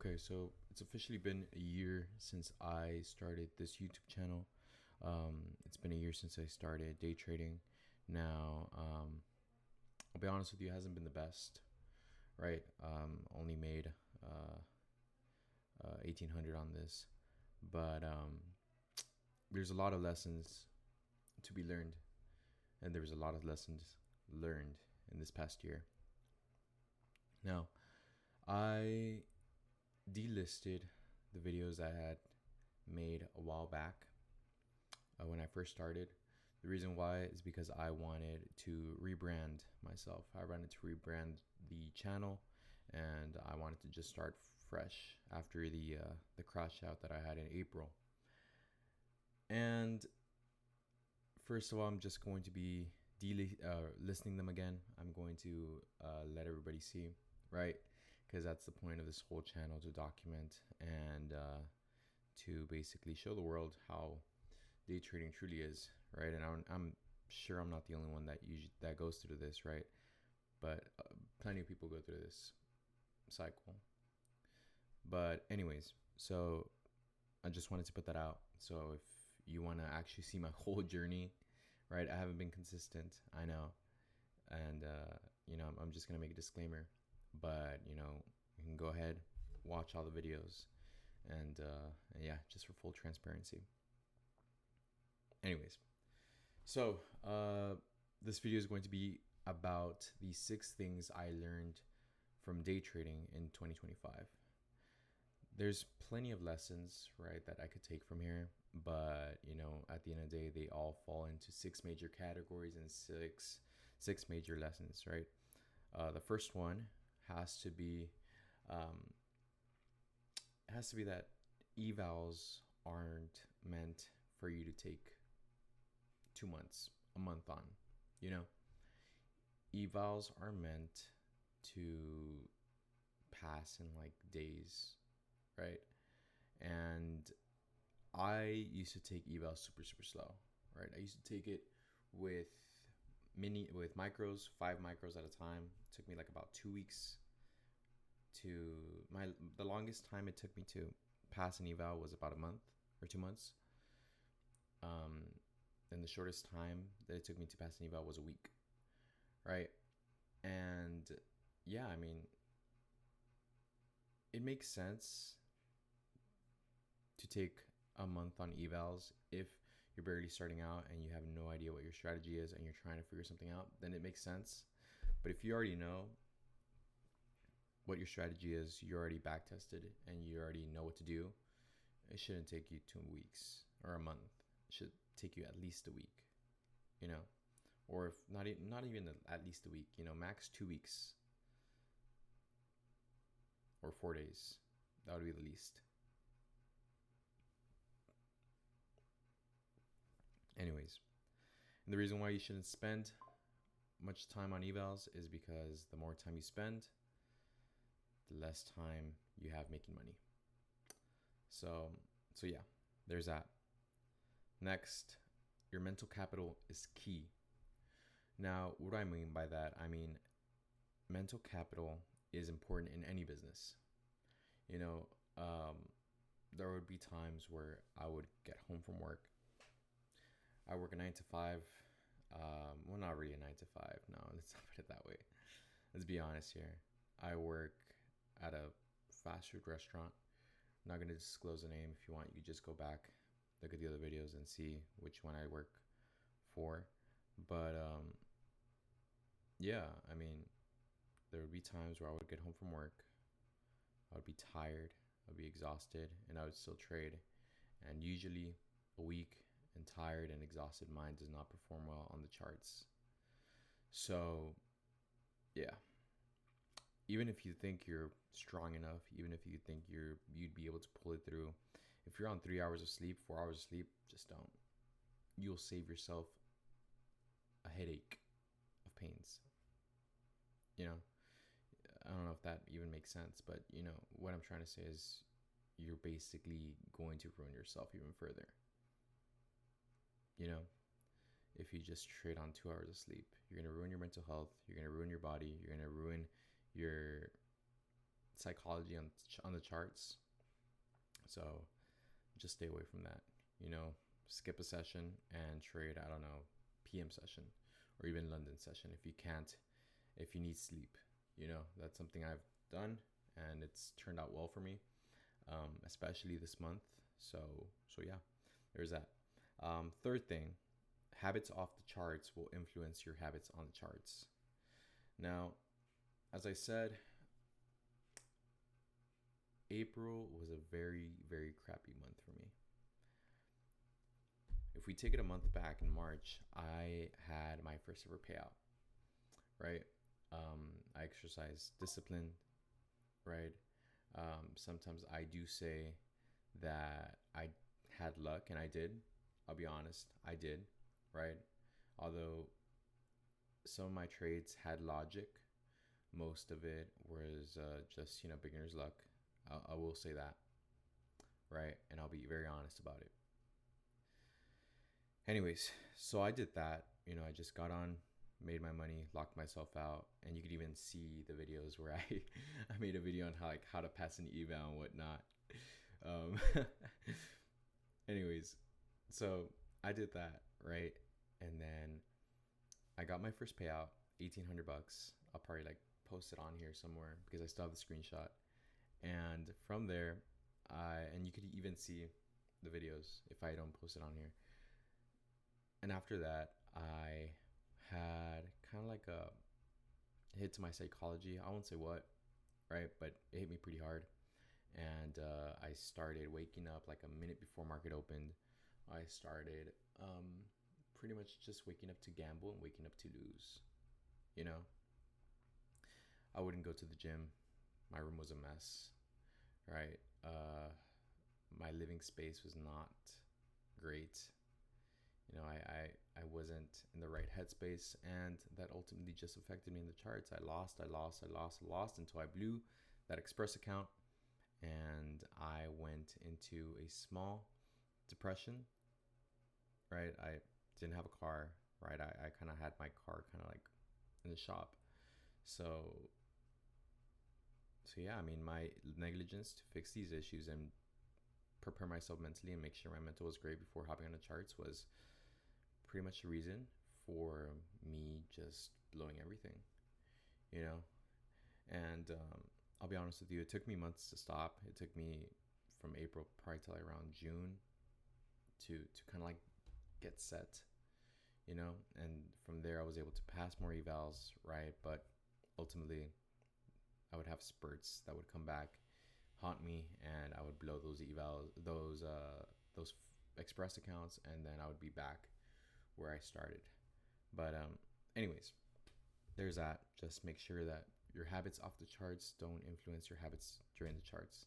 Okay, so it's officially been a year since I started this YouTube channel. It's been a year since I started day trading. Now, I'll be honest with you, it hasn't been the best, right? Only made 1800 on this, but there's a lot of lessons to be learned, and there was a lot of lessons learned in this past year. Now, I delisted the videos I had made a while back when I first started. The reason why is because I wanted to rebrand myself. I wanted to rebrand the channel, and I wanted to just start fresh after the crash out that I had in April. And first of all, I'm just going to be listing them again. I'm going to let everybody see, right? Because that's the point of this whole channel, to document and to basically show the world how day trading truly is, right? And I'm sure I'm not the only one that goes through this, right? But plenty of people go through this cycle. But anyways, so I just wanted to put that out. So if you want to actually see my whole journey, right? I haven't been consistent, I know. And, I'm just going to make a disclaimer. But, you can go ahead, watch all the videos. And yeah, just for full transparency. Anyways, so this video is going to be about the 6 things I learned from day trading in 2025. There's plenty of lessons, right, that I could take from here. But, at the end of the day, they all fall into 6 major categories and six major lessons, right? The first one has to be that evals aren't meant for you to take 2 months, a month on. Evals are meant to pass in like days, right? And I used to take evals super slow, right? I used to take it with micros, 5 micros at a time. It took me like about 2 weeks the longest time it took me to pass an eval was about a month or 2 months. And the shortest time that it took me to pass an eval was a week, right? And yeah, I mean, it makes sense to take a month on evals if you're barely starting out and you have no idea what your strategy is and you're trying to figure something out. Then it makes sense. But if you already know what your strategy is, you're already back tested and you already know what to do, it shouldn't take you 2 weeks or a month. It should take you at least a week, or if not even at least a week, max 2 weeks or 4 days. That would be the least. Anyways, and the reason why you shouldn't spend much time on evals is because the more time you spend, the less time you have making money. So yeah, there's that. Next, your mental capital is key. Now, what do I mean by that? I mean, mental capital is important in any business. There would be times where I would get home from work. I work a 9 to 5. Well, not really a 9 to 5. No, let's not put it that way. Let's be honest here. I work at a fast food restaurant. I'm not going to disclose the name. If you want, you can just go back, look at the other videos and see which one I work for. But yeah, I mean, there would be times where I would get home from work. I would be tired. I would be exhausted, and I would still trade. And usually a weak and tired and exhausted mind does not perform well on the charts. So yeah, even if you think you're strong enough, even if you think you'd be able to pull it through, if you're on 3 hours of sleep, 4 hours of sleep, just don't. You'll save yourself a headache of pains. I don't know if that even makes sense, but what I'm trying to say is you're basically going to ruin yourself even further. If you just trade on 2 hours of sleep, you're going to ruin your mental health, you're going to ruin your body, you're going to ruin your psychology on the charts. So just stay away from that. You know, skip a session and trade, I don't know, PM session or even London session if you can't, if you need sleep. You know, that's something I've done and it's turned out well for me, especially this month. So yeah, there's that. Third thing, habits off the charts will influence your habits on the charts. Now, as I said, April was a very, very crappy month for me. If we take it a month back in March, I had my first ever payout, right? I exercise discipline, right? Sometimes I do say that I had luck, and I did. I'll be honest, I did, right? Although some of my trades had logic, most of it was just, beginner's luck. I will say that, right? And I'll be very honest about it. Anyways, so I did that. I just got on, made my money, locked myself out, and you could even see the videos where I made a video on how to pass an eval and whatnot. Anyways, so I did that, right? And then I got my first payout, $1,800. I'll probably post it on here somewhere because I still have the screenshot. And from there, and you could even see the videos if I don't post it on here. And after that, I had kind of like a hit to my psychology. I won't say what, right? But it hit me pretty hard. And I started waking up like a minute before market opened. I started pretty much just waking up to gamble and waking up to lose. I wouldn't go to the gym. My room was a mess, right? My living space was not great. I wasn't in the right headspace, and that ultimately just affected me in the charts. I lost until I blew that Express account, and I went into a small depression, right? I didn't have a car, right? I kind of had my car kind of like in the shop. So yeah, I mean, my negligence to fix these issues and prepare myself mentally and make sure my mental was great before hopping on the charts was pretty much the reason for me just blowing everything, and I'll be honest with you, it took me months to stop. It took me from April probably till around June to kind of like get set, and from there I was able to pass more evals, right? But ultimately I would have spurts that would come back, haunt me, and I would blow those evals, those Express accounts, and then I would be back where I started. But anyways, there's that. Just make sure that your habits off the charts don't influence your habits during the charts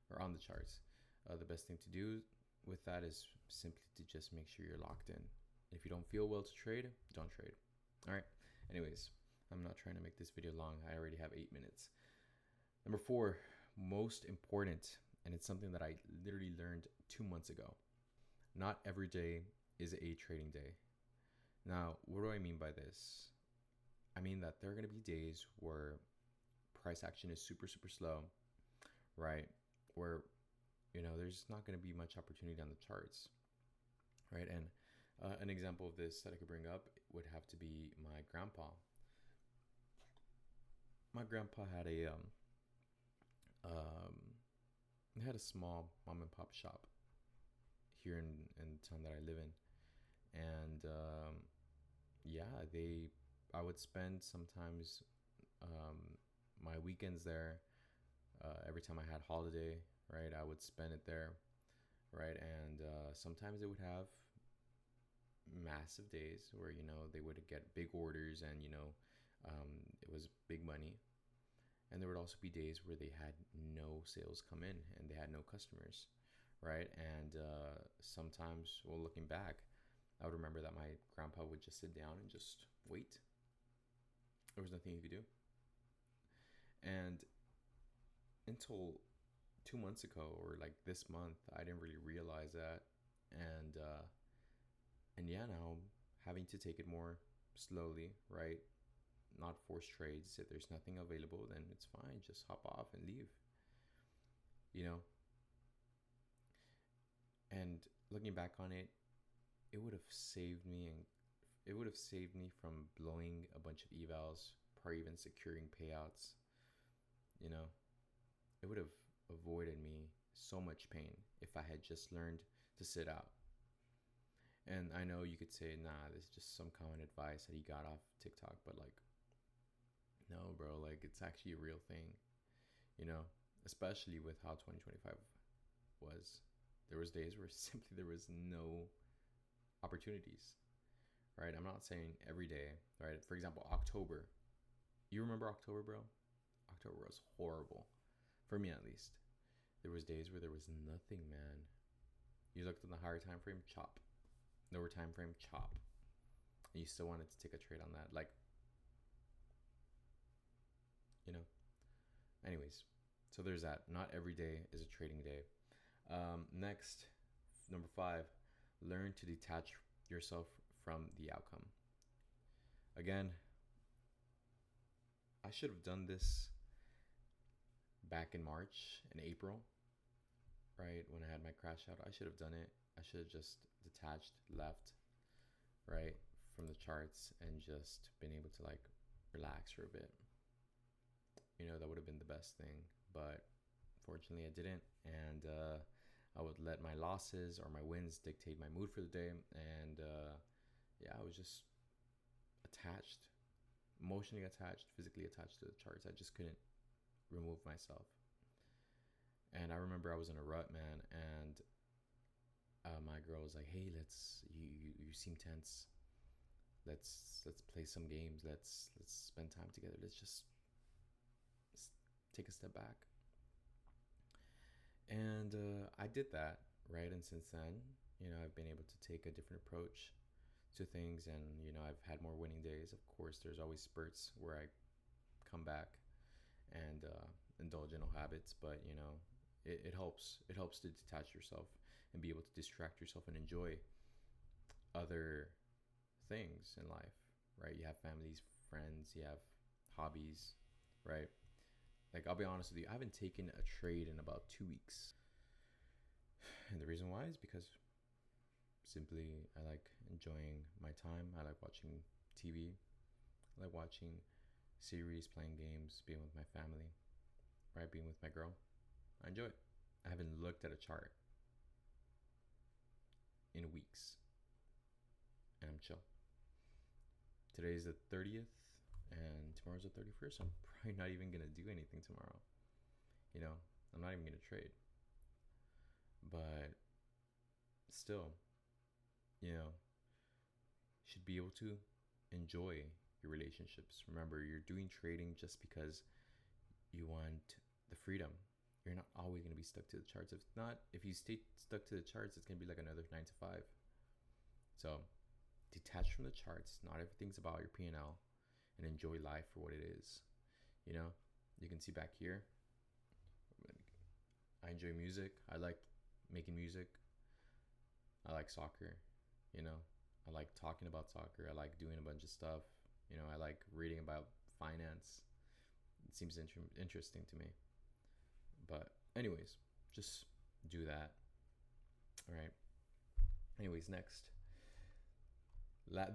or on the charts. The best thing to do with that is simply to just make sure you're locked in. If you don't feel well to trade, don't trade. All right. Anyways, I'm not trying to make this video long. I already have 8 minutes. Number 4, most important, and it's something that I literally learned 2 months ago. Not every day is a trading day. Now, what do I mean by this? I mean that there are going to be days where price action is super, super slow, right? Where, there's not going to be much opportunity on the charts, right? And an example of this that I could bring up would have to be my grandpa. My grandpa had a small mom and pop shop here in the town that I live in. And I would spend sometimes my weekends there. Every time I had holiday, right, I would spend it there, right? And sometimes they would have massive days where they would get big orders, and it was big money. And there would also be days where they had no sales come in and they had no customers, right? And sometimes, well, looking back, I would remember that my grandpa would just sit down and just wait. There was nothing he could do. And until 2 months ago, or like this month, I didn't really realize that. And yeah, now I'm having to take it more slowly, right? not force trades. If there's nothing available, then it's fine. Just hop off and leave. You know. And looking back on it, it would have saved me, and it would have saved me from blowing a bunch of evals, probably even securing payouts. You know, it would have avoided me so much pain if I had just learned to sit out. And I know you could say, nah, this is just some common advice that he got off TikTok, but like, no, bro, like it's actually a real thing, you know, especially with how 2025 was. There was days where simply there was no opportunities, right? I'm not saying every day, right? For example, October. You remember October, bro? October was horrible, for me at least. There was days where there was nothing, man. You looked in the higher time frame, chop. Lower time frame, chop. And you still wanted to take a trade on that. Like, you know. Anyways, so there's that. Not every day is a trading day. Next, number 5, learn to detach yourself from the outcome. Again, I should have done this back in March and April, right? When I had my crash out, I should have done it. I should have just detached, left, right, from the charts and just been able to like relax for a bit. You know, that would have been the best thing. But fortunately, I didn't. And I would let my losses or my wins dictate my mood for the day. And yeah, I was just attached, emotionally attached, physically attached to the charts. I just couldn't remove myself. And I remember I was in a rut, man. And my girl was like, "Hey, you seem tense. Let's play some games. Let's spend time together. Let's take a step back." And I did that, right? And since then, you know, I've been able to take a different approach to things, and you know, I've had more winning days. Of course, there's always spurts where I come back and indulge in old habits, but you know, it helps. It helps to detach yourself and be able to distract yourself and enjoy other things in life, right? You have families, friends, you have hobbies, right? Like, I'll be honest with you, I haven't taken a trade in about 2 weeks. And the reason why is because simply I like enjoying my time. I like watching TV. I like watching series, playing games, being with my family, right? Being with my girl. I enjoy it. I haven't looked at a chart in weeks. And I'm chill. Today's the 30th and tomorrow's the 31st. I'm probably not even going to do anything tomorrow. You know, I'm not even going to trade. But still, you know, you should be able to enjoy your relationships. Remember, you're doing trading just because you want the freedom. You're not always going to be stuck to the charts. If you stay stuck to the charts, it's going to be like another 9 to 5. So detach from the charts. Not everything's about your P&L, and enjoy life for what it is. You know, you can see back here, I enjoy music. I like making music. I like soccer. You know, I like talking about soccer. I like doing a bunch of stuff. You know, I like reading about finance. It seems interesting to me. But anyways, just do that. All right. Anyways, next.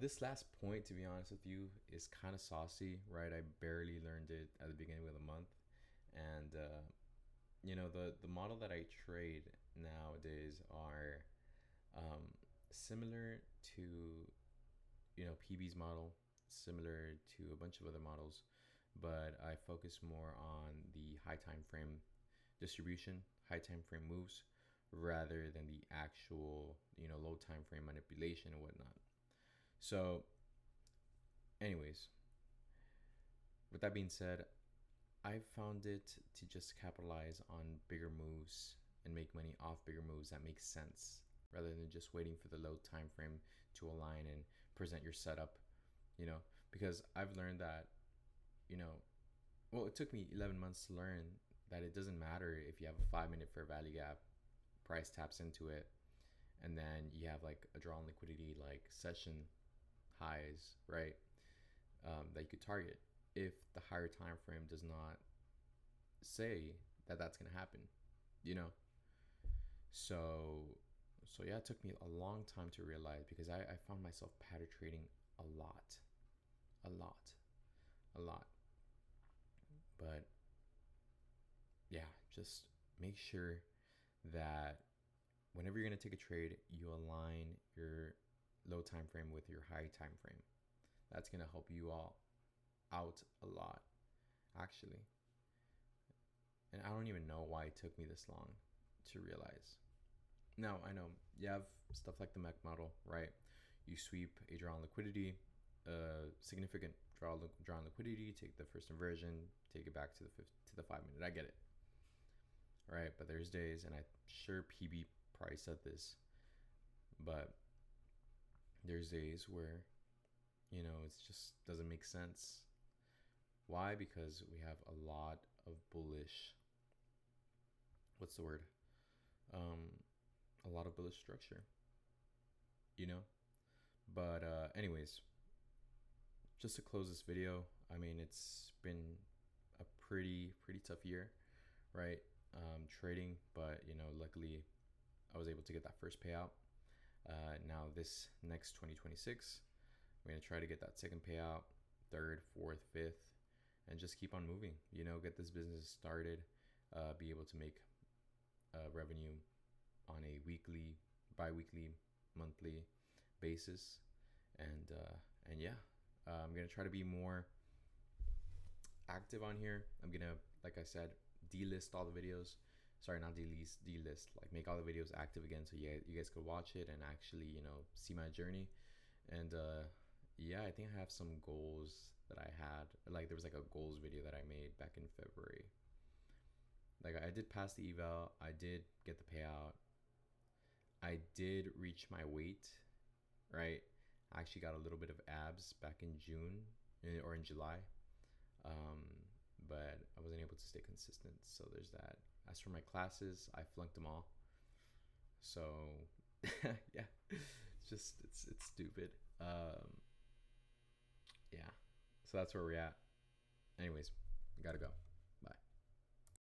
This last point, to be honest with you, is kind of saucy, right? I barely learned it at the beginning of the month. And, you know, the model that I trade nowadays are similar to, you know, PB's model, similar to a bunch of other models, but I focus more on the high time frame distribution, high time frame moves, rather than the actual, you know, low time frame manipulation and whatnot. So, anyways, with that being said, I found it to just capitalize on bigger moves and make money off bigger moves that make sense, rather than just waiting for the low time frame to align and present your setup, you know, because I've learned that, you know, well, it took me 11 months to learn that it doesn't matter if you have a 5 minute fair value gap, price taps into it, and then you have like a draw on liquidity, like session highs, right? That you could target. if the higher time frame does not say that that's going to happen, you know? So yeah, it took me a long time to realize, because I found myself pattern trading a lot, a lot, a lot. But yeah, just make sure that whenever you're going to take a trade, you align your low time frame with your high time frame. That's going to help you all out a lot, actually. And I don't even know why it took me this long to realize. Now, I know you have stuff like the MEC model, right? You sweep a draw on liquidity, significant draw on liquidity, take the first inversion, take it back to the 5 minute. I get it, right? But there's days, and I'm sure PB probably said this, but there's days where, it just doesn't make sense. Why? Because we have a lot of bullish, what's the word? A lot of bullish structure, you know? But anyways, just to close this video, I mean, it's been a pretty tough year, right? Trading, but luckily I was able to get that first payout. Now this next 2026, I'm gonna try to get that second payout, third, fourth, fifth, and just keep on moving. Get this business started, be able to make revenue on a weekly, bi-weekly, monthly basis, and yeah, I'm gonna try to be more active on here. I'm gonna, like I said, delist all the videos. Sorry, not delist. Like, make all the videos active again, so yeah, you guys could watch it and actually, see my journey. And yeah, I think I have some goals that I had. Like, there was like a goals video that I made back in February. Like, I did pass the eval. I did get the payout. I did reach my weight, right? I actually got a little bit of abs back in June or in July. But I wasn't able to stay consistent, so there's that. As for my classes, I flunked them all. So yeah, it's stupid. Yeah, so that's where we're at. Anyways, gotta go.